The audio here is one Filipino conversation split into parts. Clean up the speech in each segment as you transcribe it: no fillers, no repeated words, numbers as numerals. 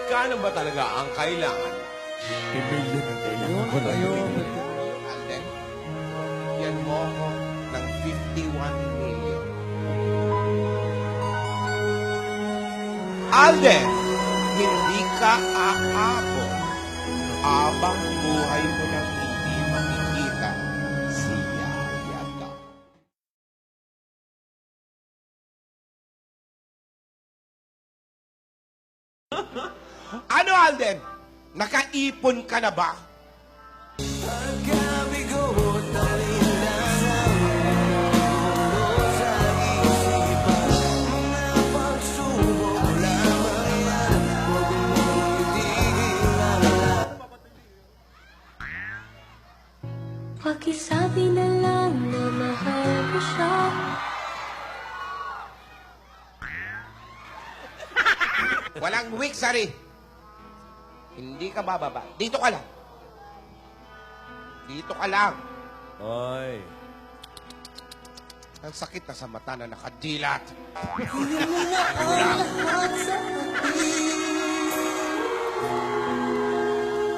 Magkano ba talaga ang kailangan? Pimilyon ang kailangan ko na yun. Alden, yan mo ako ng 51 million. Alden, hindi ka aabot abang buhay mo nang hindi makikita si Yaya ka. Ano, Alden? Nakaipon ka na ba? Pakisabi na lang na mahal ko siya. Walang weak, Sari. Hindi ka bababa. Dito ka lang. Dito ka lang. Oy. Ang sakit na sa mata na nakadilat.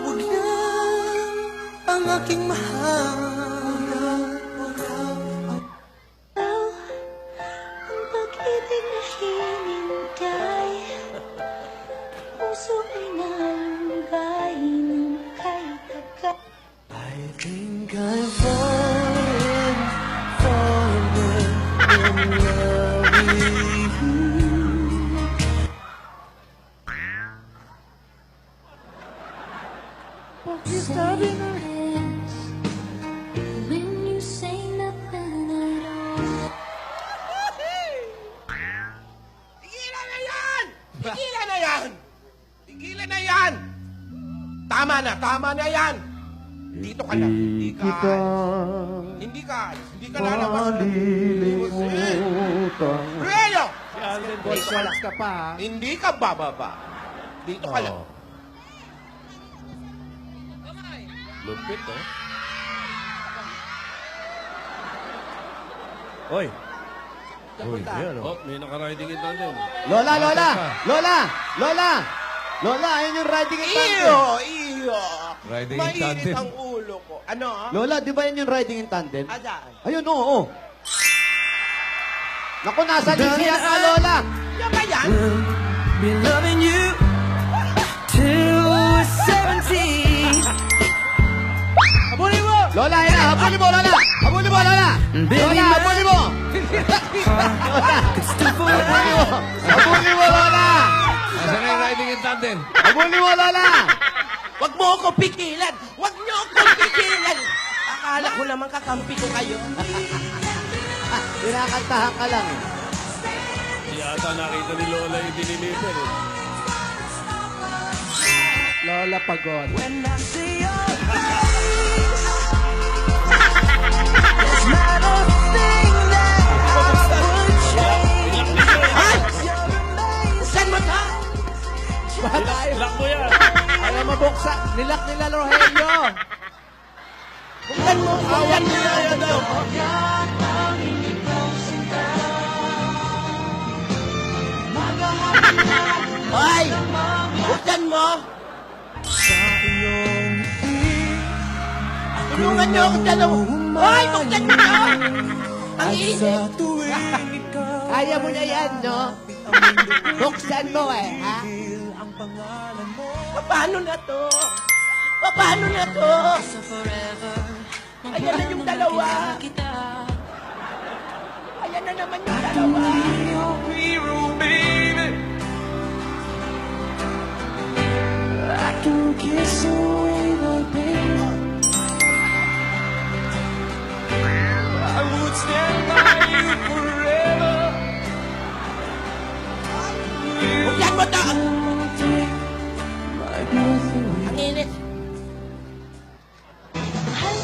Huwag na ang aking mahal. Ang pag-ibig na hinintay, puso ay nalulugay ng kahit agad. I think I've fallen in love with you. Pakisabi na when you say nothing at all. Tigilan na yan! Tigilan na yan! Tigilan na yan! Tama na yan! Dito ka lang. Hindi ka lalabas. Relyo! Si Alden Bolsonaro ka pa, ha? Hindi ka bababa. Dito ka lang. Lupit, oh. Oy. Uy, yan, oh. May naka-riding in tandem. Lola! Ayun yung riding in tandem. Iyo! Riding in Mainit tandem. ang ulo ko. Ano? Lola, di ba yun yung riding in tandem? Adan? Ayun, oo. Naku, nasa lisiyan ka, Lola. Yan ba yan? Be loving you till we're 70. Habulin mo! Lola, ayun na. Habulin mo, Lola. Habulin mo, Lola. Lola, habulin mo. Could still forever. Habulin mo, Lola. Nasaan na yung riding in tandem? Habulin mo, Lola. Wag mo ako pigilan! Wag niyo ako pigilan! Akala ko naman kakampi ko kayo. Pinakantahan ka lang. Di ata nakita ni Lola yung diniliver. Lola, pagod. When I see your face, there's not a thing that I would change. You're amazing. Saan mo ta? Lock mo yan. Ayaw mabuksa. Nilak nila, Rogelio. Buksan mo! Awan nila yan daw! Hoy! Buksan mo! Tulungan niyo ako dalawa! Hoy! Buksan mo na! Ang init! Kaya mo na yan, no? Buksan mo ha? Paano na to? Paano na to? Ayan na yung dalawa! Ayan na naman yung dalawa! I can kiss away the pain. I would stand by you forever. Buksan mo to! Take my breath away. Ang init! Mahal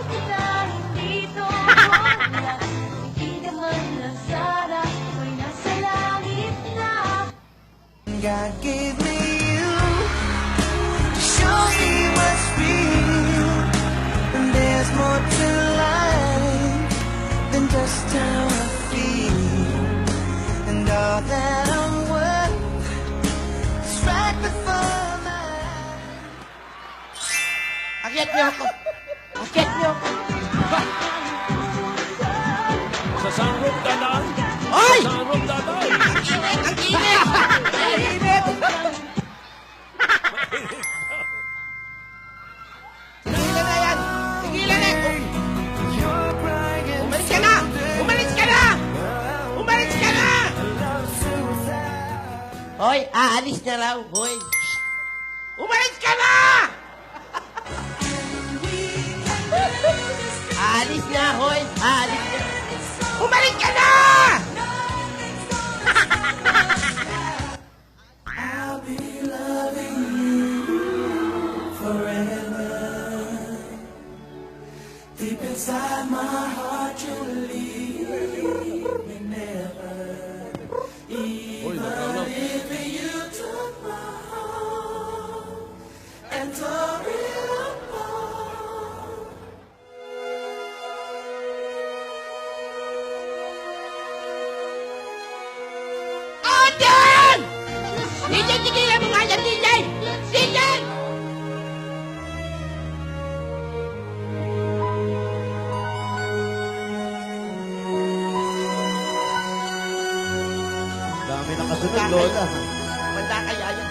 kita, hindi ito wala. Hindi naman nasara, ako'y nasa langit na. God gave me you to show me what's real. And there's more to life than just how I feel. And all that I'm worth is right before my eyes. Akyat niyo ako. Akyat niyo ako. Sa sunroof dadaan. Oy! Sa sunroof dadaan. Ang init! Ang init! Tigilan na yan! Tigilan na! You're crying Umalis ka na! Umalis ka na! Umalis ka na! Hoy, aalis na raw. Hoy. Umalis ka na! Aalis na, hoy. Aalis na. Umalis ka na! I'll be loving you forever. Deep inside my heart, you'll leave me never. Uy, nagkaroon. If you took my heart and tore it apart. Adan! DJ, tigilan mo nga yan, DJ! DJ! Dami nakasunod, Lola. Manda kaya yan.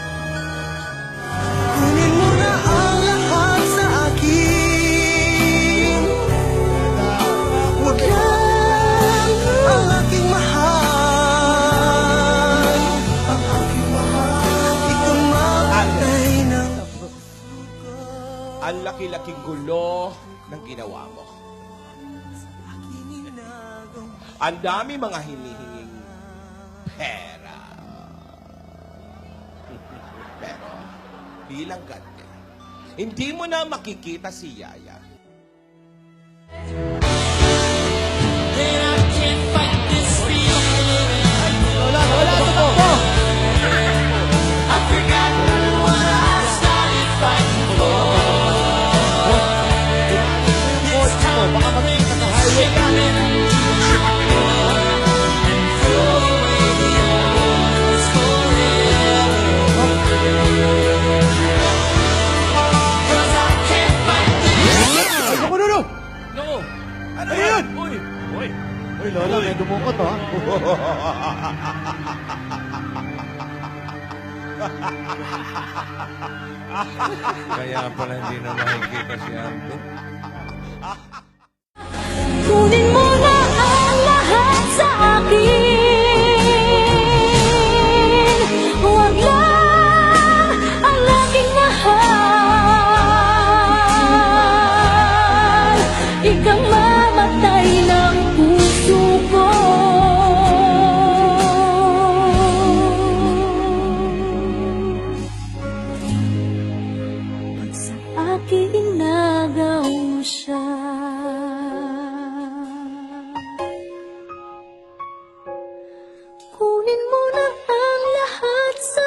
Kunin mo na ang lahat sa akin. Huwag lang ang aking mahal. Ang aking mahal. Ikaw mamatay ng Ang laki-laking gulo ng ginawa mo. Ang dami mga hinihinging pera. Pero, bilang ganti, hindi mo na makikita si Yaya. Lola, Lola, tumakbo! Kotse mo, baka makikita sa highway ka. Ay, naku, Lolo! No! Ano yun? Uy! Uy! Uy, Lola, may dumukot, ha? Kaya pala hindi na makikita si Ante. Kunin mo na ang lahat sa akin. Huwag lang ang laging mahal. Ikang mamatay ng puso ko. Pag sa akin nagaw siya. Kunin mo na ang lahat sa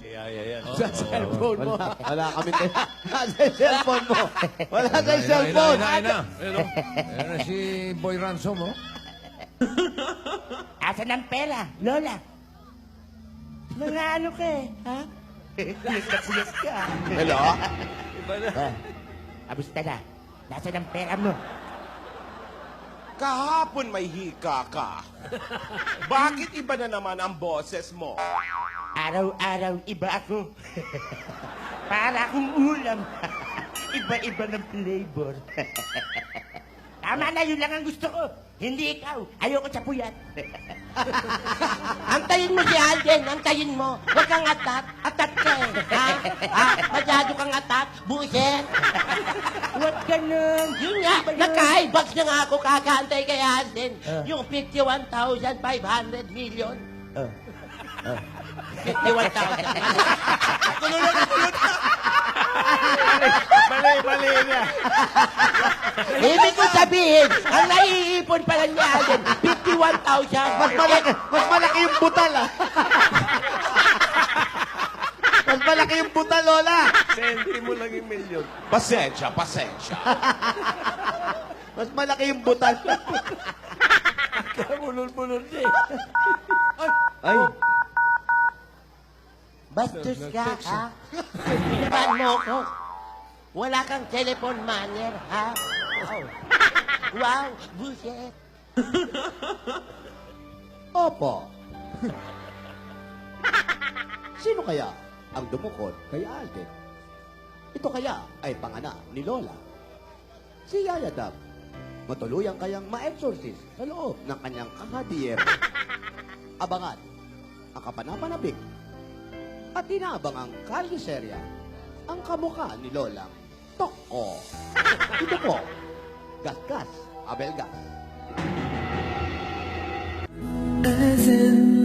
Si Yaya yan. Sa cellphone mo. Wala kami tayo. Sa cellphone mo. Wala sa cellphone. Ayun na. Ayun, oh. Ayun na si Boy Ransom, oh. Asan ang pera, Lola? Mga ano ka eh, ha? Nagkasiyas ka. Hello? Iba na. Kamusta na? Nasaan ang pera mo? Kahapon may hika ka. Bakit iba na naman ang boses mo? Araw-araw iba ako. Para akong ulam. Iba-iba ng flavor. Tama na, yun lang ang gusto ko. Hindi ikaw. Ayoko sa puyat. Antayin mo si Alden. Antayin mo. Huwag kang atat. Atat ka eh. Ha? Ha? Masyado kang atat. Buset. Huwag ganun. Yun nga. Naka-high-box na nga ako kakaantay kay Alden. Yung 51,500 million. 51,000. Mali niya. Ibig ko sabihin, ang naiipon pala niya Alden, 51,000. Mas malaki yung butal, ah. Mas malaki yung butal, Lola. Senti mo lang yung milyon. Pasensya. Mas malaki yung butal. Bulol-bulol niya Ay, Bastos ka, ha? Pinaban mo ko. Wala kang telephone manner, ha? Wow, buset. opo. Sino kaya ang dumukod kay Alden? Ito kaya ay panganak ni Lola. Si Yaya Dab. Matuluyang kayang ma-exorcise sa loob ng kanyang kahadier. Abangan ang kapanapanabik at inaabang ang kalyeserya ang kamukha ni Lolang Toko. Ito po, Gasgas Abelgas. As in